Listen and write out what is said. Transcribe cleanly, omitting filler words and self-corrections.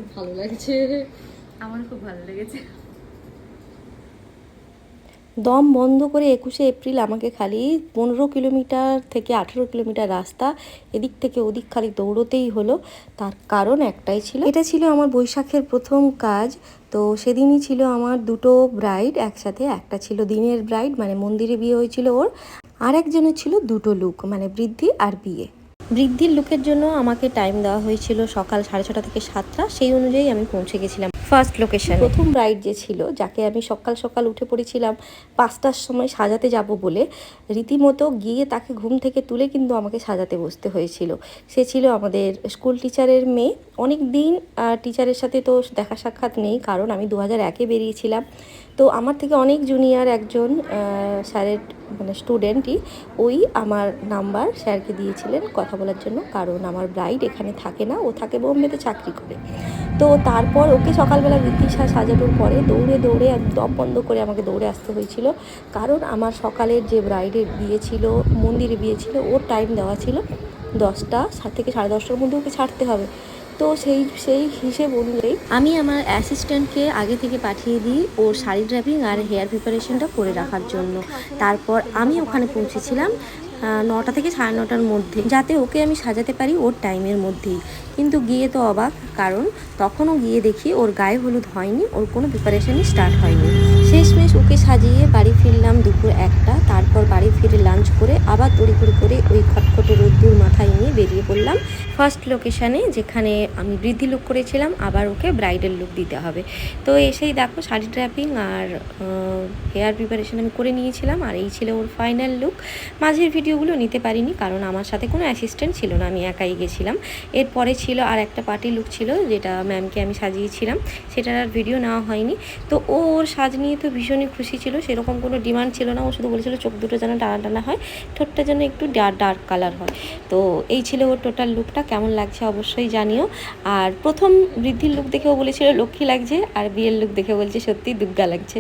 খুব ভালো লাগছে। আমার খুব ভালো লেগেছে। দম বন্ধ করে 21শে এপ্রিল আমাকে খালি 15 কিলোমিটার থেকে 18 কিলোমিটার রাস্তা এদিক থেকে ওদিক খালি দৌড়তেই হলো। তার কারণ একটাই ছিল, এটা ছিল আমার বৈশাখের প্রথম কাজ। তো সেদিনই ছিল আমার দুটো ব্রাইড একসাথে, একটা ছিল দিনের ব্রাইড মানে মন্দিরে বিয়ে হয়েছিল ওর, আর একজনের ছিল দুটো লুক মানে বৃদ্ধি আর বিয়ে। বৃদ্ধির লুকের জন্য আমাকে টাইম দেওয়া হয়েছিল সকাল 6:30 থেকে 7টা, সেই অনুযায়ী আমি পৌঁছে গেছিলাম ফার্স্ট লোকেশন। প্রথম ব্রাইড যে ছিল, যাকে আমি সকাল সকাল উঠে পড়েছিলাম 5টার সময় সাজাতে যাব বলে, রীতিমতো গিয়ে তাকে ঘুম থেকে তুলে কিন্তু আমাকে সাজাতে বসতে হয়েছিল। সে ছিল আমাদের স্কুল টিচারের মেয়ে। অনেক দিন টিচারের সাথে তো দেখা সাক্ষাৎ নেই, কারণ আমি 2001-এ বেরিয়েছিলাম। তো আমার থেকে অনেক জুনিয়র একজন স্যারের মানে স্টুডেন্টই ওই আমার নাম্বার স্যারকে দিয়েছিলেন কথা বলার জন্য, কারণ আমার ব্রাইড এখানে থাকে না, ও থাকে বোম্বেতে চাকরি করে। তো তারপর ওকে সকালবেলা বৃদ্ধি সাজানোর পরে দৌড়ে দৌড়ে দম বন্ধ করে আমাকে দৌড়ে আসতে হয়েছিল, কারণ আমার সকালের যে ব্রাইডের বিয়ে ছিল, মন্দিরে বিয়ে ছিল, ওর টাইম দেওয়া ছিল 10টা থেকে 10:30টার মধ্যে ওকে ছাড়তে হবে। তো সেই হিসেব অনুযায়ী আমি আমার অ্যাসিস্ট্যান্টকে আগে থেকে পাঠিয়ে দিই ওর শাড়ি ড্রাপিং আর হেয়ার প্রিপারেশনটা করে রাখার জন্য। তারপর আমি ওখানে পৌঁছেছিলাম 9টা থেকে 9:30টার মধ্যে, যাতে ওকে আমি সাজাতে পারি ওর টাইমের মধ্যেই। কিন্তু গিয়ে তো অবাক, কারণ তখনও গিয়ে দেখি ওর গায়ে হলুদ হয়নি, ওর কোনো প্রিপারেশনই স্টার্ট হয়নি। শেষমেশ ওকে সাজিয়ে বাড়ি ফিরলাম দুপুর 1টা। তারপর বাড়ি ফিরে লাঞ্চ করে আবার তড়িঘড়ি করে ওই খটখটে রোদ্দুর মাথায় নিয়ে বেরিয়ে পড়লাম ফার্স্ট লোকেশানে, যেখানে আমি বৃদ্ধি লুক করেছিলাম, আবার ওকে ব্রাইডাল লুক দিতে হবে। তো এসেই দেখো শাড়ি ড্র্যাপিং আর হেয়ার প্রিপারেশন আমি করে নিয়েছিলাম, আর এই ছিল ওর ফাইনাল লুক। মাঝের ভিডিওগুলো নিতে পারিনি, কারণ আমার সাথে কোনো অ্যাসিস্ট্যান্ট ছিল না, আমি একাই গেছিলাম। এরপরে ছিল আর একটা পার্টি লুক ছিল, যেটা ম্যামকে আমি সাজিয়েছিলাম, সেটার আর ভিডিও নেওয়া হয়নি। তো ওর সাজ নিয়ে তো ভীষণই খুশি ছিল, সেরকম কোনো ডিমান্ড ছিল না। ও শুধু বলেছিল চোখ দুটো যেন টানা টানা হয়, ঠোঁটটা যেন একটু ডার্ক কালার হয়। তো এই ছিল ওর টোটাল লুকটা। কেমন লাগছে অবশ্যই জানিও। আর প্রথম বৃদ্ধির লুক দেখেও বলেছিল লক্ষ্মী লাগছে, আর বিয়ের লুক দেখে বলছে সত্যি দুগ্গা লাগছে।